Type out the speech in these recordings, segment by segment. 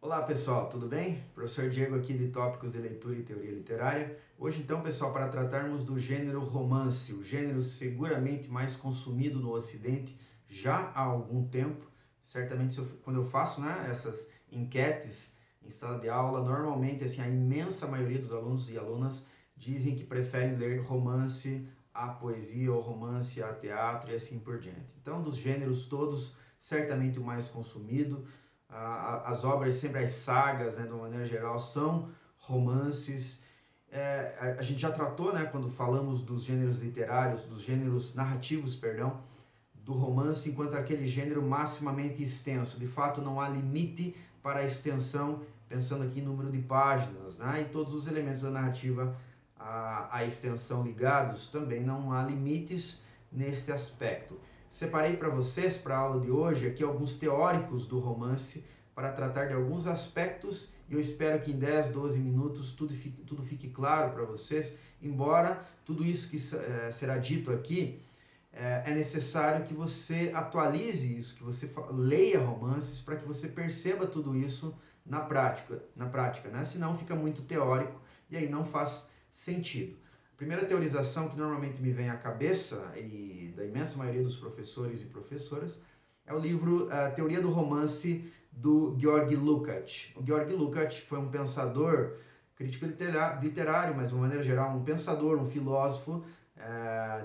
Olá pessoal, tudo bem? Professor Diego aqui de Tópicos de Leitura e Teoria Literária. Hoje então, pessoal, para tratarmos do gênero romance, o gênero seguramente mais consumido no Ocidente já há algum tempo. Certamente quando eu faço essas enquetes em sala de aula, normalmente assim, a imensa maioria dos alunos e alunas dizem que preferem ler romance a poesia ou romance a teatro e assim por diante. Então, dos gêneros todos, certamente o mais consumido. As obras, sempre as sagas, de uma maneira geral, são romances. A gente já tratou, quando falamos dos gêneros literários, dos gêneros narrativos, perdão, do romance enquanto aquele gênero maximamente extenso. De fato, não há limite para a extensão, pensando aqui em número de páginas, e todos os elementos da narrativa à extensão ligados, também não há limites neste aspecto. Separei para vocês, para a aula de hoje, aqui alguns teóricos do romance para tratar de alguns aspectos e eu espero que em 10, 12 minutos tudo fique claro para vocês, embora tudo isso que será dito aqui é necessário que você atualize isso, que você leia romances para que você perceba tudo isso na prática, senão fica muito teórico e aí não faz sentido. A primeira teorização que normalmente me vem à cabeça, e da imensa maioria dos professores e professoras, é o livro Teoria do Romance, do Georg Lukács. O Georg Lukács foi um pensador, crítico literário, mas de uma maneira geral, um pensador, um filósofo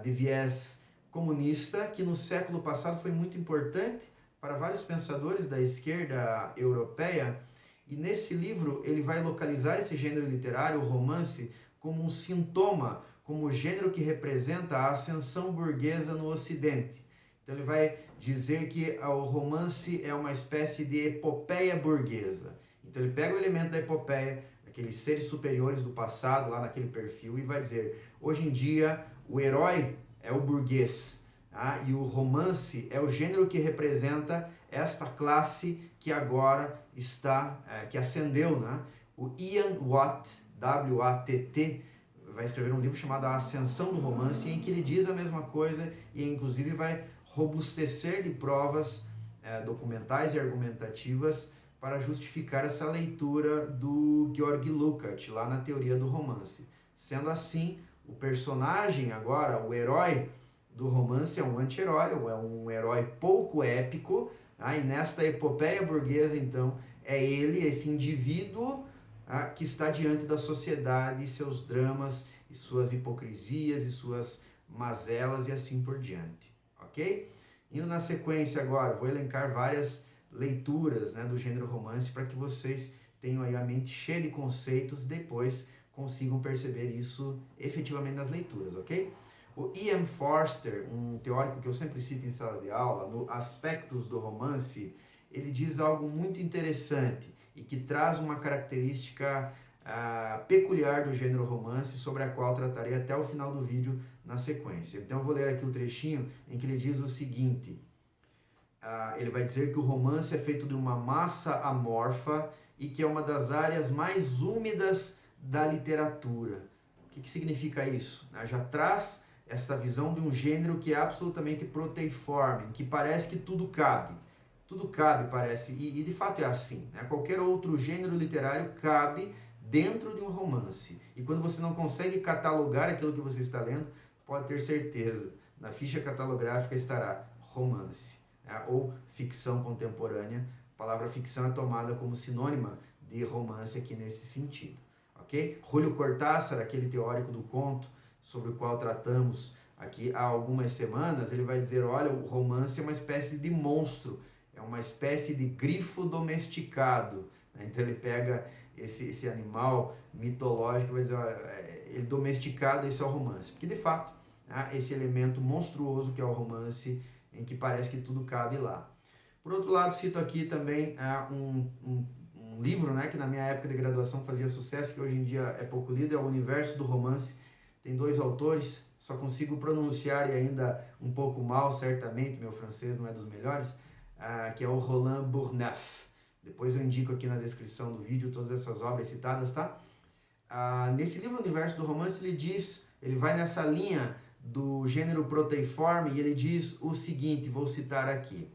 de viés comunista, que no século passado foi muito importante para vários pensadores da esquerda europeia, e nesse livro ele vai localizar esse gênero literário, o romance, como um sintoma, como o gênero que representa a ascensão burguesa no Ocidente. Então ele vai dizer que o romance é uma espécie de epopeia burguesa. Então ele pega o elemento da epopeia, aqueles seres superiores do passado, lá naquele perfil, e vai dizer, hoje em dia o herói é o burguês, e o romance é o gênero que representa esta classe que agora está, que ascendeu. O Ian Watt, W-A-T-T, vai escrever um livro chamado A Ascensão do Romance, em que ele diz a mesma coisa e inclusive vai robustecer de provas documentais e argumentativas para justificar essa leitura do Georg Lukács, lá na Teoria do Romance. Sendo assim, o personagem agora, o herói do romance é um anti-herói, ou é um herói pouco épico, e nesta epopeia burguesa, então, é ele, esse indivíduo que está diante da sociedade e seus dramas, e suas hipocrisias, e suas mazelas, e assim por diante. Ok? Indo na sequência agora, vou elencar várias leituras do gênero romance para que vocês tenham aí a mente cheia de conceitos, depois consigam perceber isso efetivamente nas leituras, ok? O Ian Forster, um teórico que eu sempre cito em sala de aula, no Aspectos do Romance, ele diz algo muito interessante e que traz uma característica peculiar do gênero romance, sobre a qual tratarei até o final do vídeo na sequência. Então eu vou ler aqui o trechinho em que ele diz o seguinte, ele vai dizer que o romance é feito de uma massa amorfa e que é uma das áreas mais úmidas da literatura. O que significa isso? Já traz essa visão de um gênero que é absolutamente proteiforme, que parece que tudo cabe. Tudo cabe, parece, e de fato é assim. Qualquer outro gênero literário cabe dentro de um romance. E quando você não consegue catalogar aquilo que você está lendo, pode ter certeza, na ficha catalográfica estará romance, ou ficção contemporânea. A palavra ficção é tomada como sinônima de romance aqui nesse sentido. Okay? Julio Cortázar, aquele teórico do conto, sobre o qual tratamos aqui há algumas semanas, ele vai dizer, olha, o romance é uma espécie de monstro, é uma espécie de grifo domesticado. Então ele pega esse animal mitológico e vai dizer, olha, ele domesticado, isso é o romance. Porque de fato, esse elemento monstruoso que é o romance, em que parece que tudo cabe lá. Por outro lado, cito aqui também um livro que na minha época de graduação fazia sucesso, que hoje em dia é pouco lido, é O Universo do Romance. Tem 2 autores, só consigo pronunciar e ainda um pouco mal, certamente, meu francês não é dos melhores, que é o Roland Bourneuf. Depois eu indico aqui na descrição do vídeo todas essas obras citadas, tá? Nesse livro O Universo do Romance, ele vai nessa linha do gênero proteiforme e ele diz o seguinte, vou citar aqui.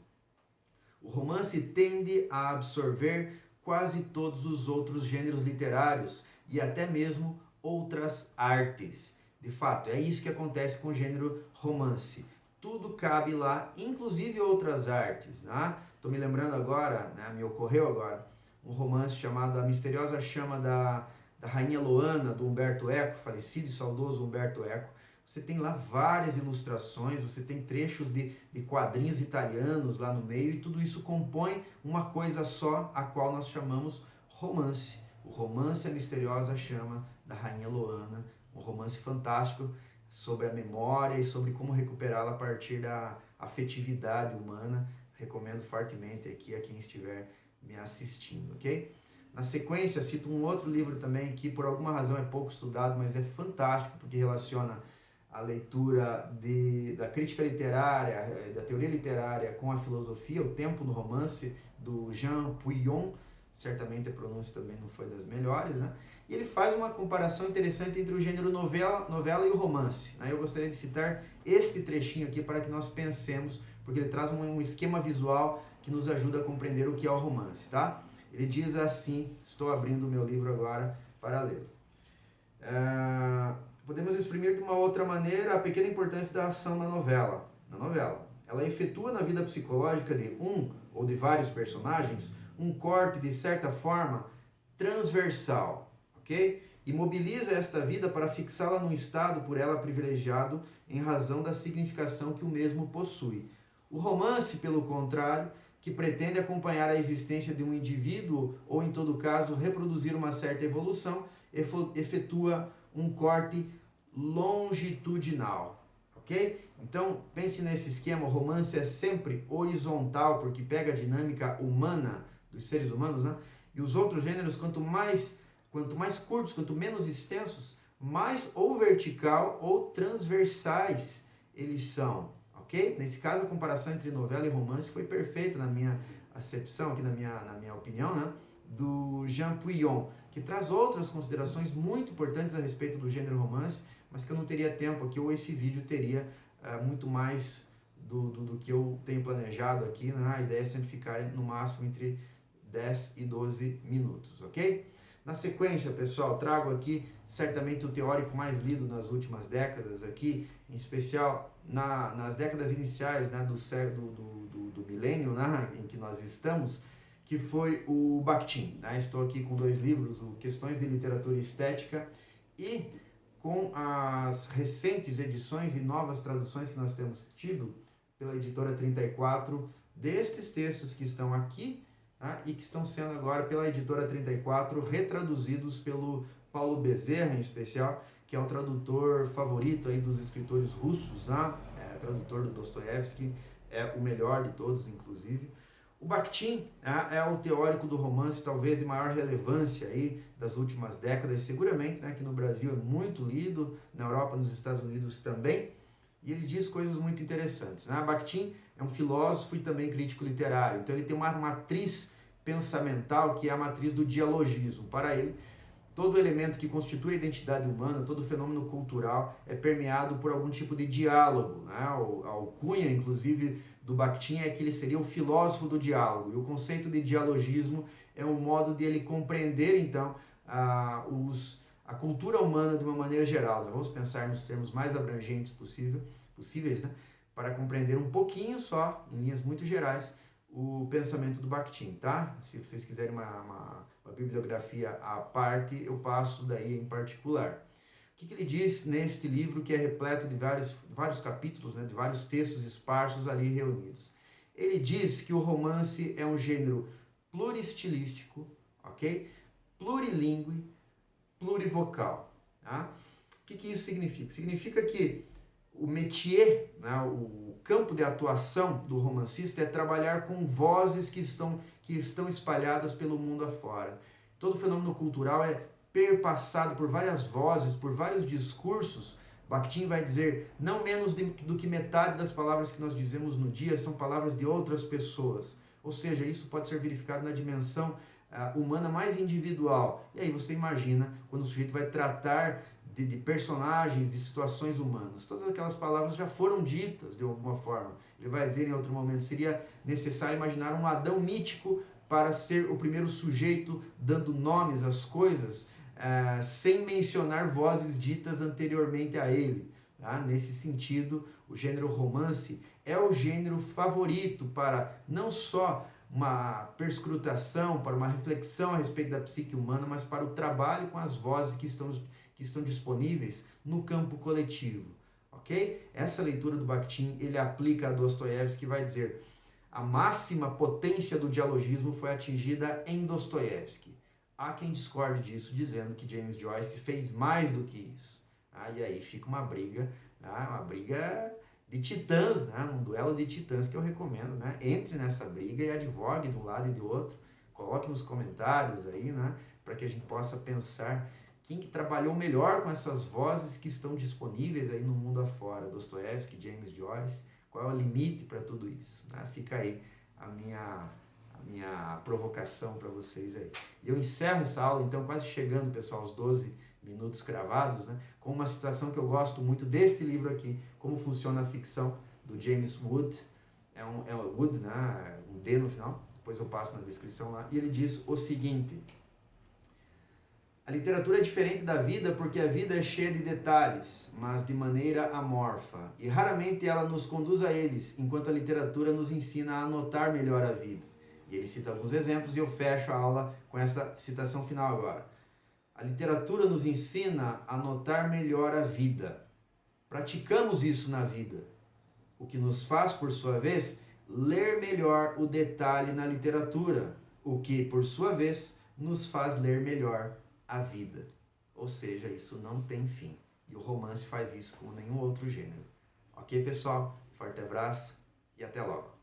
O romance tende a absorver quase todos os outros gêneros literários e até mesmo outras artes. De fato, é isso que acontece com o gênero romance. Tudo cabe lá, inclusive outras artes. Estou me lembrando agora, me ocorreu agora, um romance chamado A Misteriosa Chama da Rainha Loana, do Umberto Eco, falecido e saudoso Umberto Eco. Você tem lá várias ilustrações, você tem trechos de quadrinhos italianos lá no meio, e tudo isso compõe uma coisa só, a qual nós chamamos romance. O romance A Misteriosa Chama da Rainha Loana, um romance fantástico sobre a memória e sobre como recuperá-la a partir da afetividade humana. Recomendo fortemente aqui a quem estiver me assistindo, ok? Na sequência, cito um outro livro também que por alguma razão é pouco estudado, mas é fantástico porque relaciona a leitura da crítica literária, da teoria literária com a filosofia, O Tempo no Romance, do Jean Pouillon. Certamente a pronúncia também não foi das melhores, E ele faz uma comparação interessante entre o gênero novela e o romance. Eu gostaria de citar este trechinho aqui para que nós pensemos, porque ele traz um esquema visual que nos ajuda a compreender o que é o romance, tá? Ele diz assim, estou abrindo o meu livro agora para ler. Podemos exprimir de uma outra maneira a pequena importância da ação na novela. Ela efetua na vida psicológica de um ou de vários personagens um corte, de certa forma, transversal, ok? E mobiliza esta vida para fixá-la num estado por ela privilegiado em razão da significação que o mesmo possui. O romance, pelo contrário, que pretende acompanhar a existência de um indivíduo ou, em todo caso, reproduzir uma certa evolução, efetua um corte longitudinal, ok? Então, pense nesse esquema, o romance é sempre horizontal, porque pega a dinâmica humana, dos seres humanos, E os outros gêneros, quanto mais curtos, quanto menos extensos, mais ou vertical ou transversais eles são, ok? Nesse caso, a comparação entre novela e romance foi perfeita na minha acepção, aqui na minha opinião, do Jean Pouillon, que traz outras considerações muito importantes a respeito do gênero romance, mas que eu não teria tempo aqui, ou esse vídeo teria muito mais do que eu tenho planejado aqui, A ideia é sempre ficar no máximo entre 10 e 12 minutos, ok? Na sequência, pessoal, trago aqui certamente o teórico mais lido nas últimas décadas aqui, em especial nas décadas iniciais do milênio em que nós estamos, que foi o Bakhtin. Estou aqui com 2 livros, o Questões de Literatura e Estética, e com as recentes edições e novas traduções que nós temos tido pela editora 34, destes textos que estão aqui, e que estão sendo agora pela editora 34 retraduzidos pelo Paulo Bezerra, em especial, que é um tradutor favorito aí dos escritores russos, tradutor do Dostoiévski, é o melhor de todos, inclusive. O Bakhtin é o teórico do romance talvez de maior relevância aí das últimas décadas, seguramente, que no Brasil é muito lido, na Europa, nos Estados Unidos também, e ele diz coisas muito interessantes. Bakhtin é um filósofo e também crítico literário, então ele tem uma matriz pensamental que é a matriz do dialogismo. Para ele, todo elemento que constitui a identidade humana, todo fenômeno cultural é permeado por algum tipo de diálogo. A alcunha, inclusive, do Bakhtin é que ele seria o filósofo do diálogo, e o conceito de dialogismo é um modo de ele compreender, então, a cultura humana de uma maneira geral. Vamos pensar nos termos mais abrangentes possíveis, para compreender um pouquinho só, em linhas muito gerais, o pensamento do Bakhtin, Se vocês quiserem uma bibliografia à parte, eu passo daí em particular. O que ele diz neste livro, que é repleto de vários capítulos, de vários textos esparsos ali reunidos? Ele diz que o romance é um gênero pluristilístico, ok? Plurilingüe, plurivocal. O que isso significa? Significa que o métier, o campo de atuação do romancista é trabalhar com vozes que estão espalhadas pelo mundo afora. Todo fenômeno cultural é perpassado por várias vozes, por vários discursos. Bakhtin vai dizer, não menos do que metade das palavras que nós dizemos no dia são palavras de outras pessoas. Ou seja, isso pode ser verificado na dimensão humana mais individual. E aí você imagina quando o sujeito vai tratar de personagens, de situações humanas. Todas aquelas palavras já foram ditas de alguma forma. Ele vai dizer em outro momento, seria necessário imaginar um Adão mítico para ser o primeiro sujeito dando nomes às coisas, sem mencionar vozes ditas anteriormente a ele. Tá? Nesse sentido, o gênero romance é o gênero favorito para não só uma perscrutação, para uma reflexão a respeito da psique humana, mas para o trabalho com as vozes que estão disponíveis no campo coletivo. Ok? Essa leitura do Bakhtin, ele aplica a Dostoiévski, que vai dizer: a máxima potência do dialogismo foi atingida em Dostoiévski. Há quem discorde disso, dizendo que James Joyce fez mais do que isso. E aí fica uma briga de titãs, um duelo de titãs que eu recomendo. Entre nessa briga e advogue de um lado e do outro. Coloque nos comentários aí, para que a gente possa pensar quem que trabalhou melhor com essas vozes que estão disponíveis aí no mundo afora. Dostoiévski, James Joyce, qual é o limite para tudo isso? Fica aí a minha provocação para vocês aí. E eu encerro essa aula, então, quase chegando, pessoal, aos 12 minutos cravados, com uma citação que eu gosto muito deste livro aqui, Como Funciona a Ficção, do James Wood. É um Wood, um D no final, depois eu passo na descrição lá. E ele diz o seguinte: a literatura é diferente da vida porque a vida é cheia de detalhes, mas de maneira amorfa, e raramente ela nos conduz a eles, enquanto a literatura nos ensina a notar melhor a vida. E ele cita alguns exemplos e eu fecho a aula com essa citação final agora. A literatura nos ensina a notar melhor a vida. Praticamos isso na vida, o que nos faz, por sua vez, ler melhor o detalhe na literatura, o que, por sua vez, nos faz ler melhor a vida. Ou seja, isso não tem fim. E o romance faz isso como nenhum outro gênero. Ok, pessoal? Forte abraço e até logo.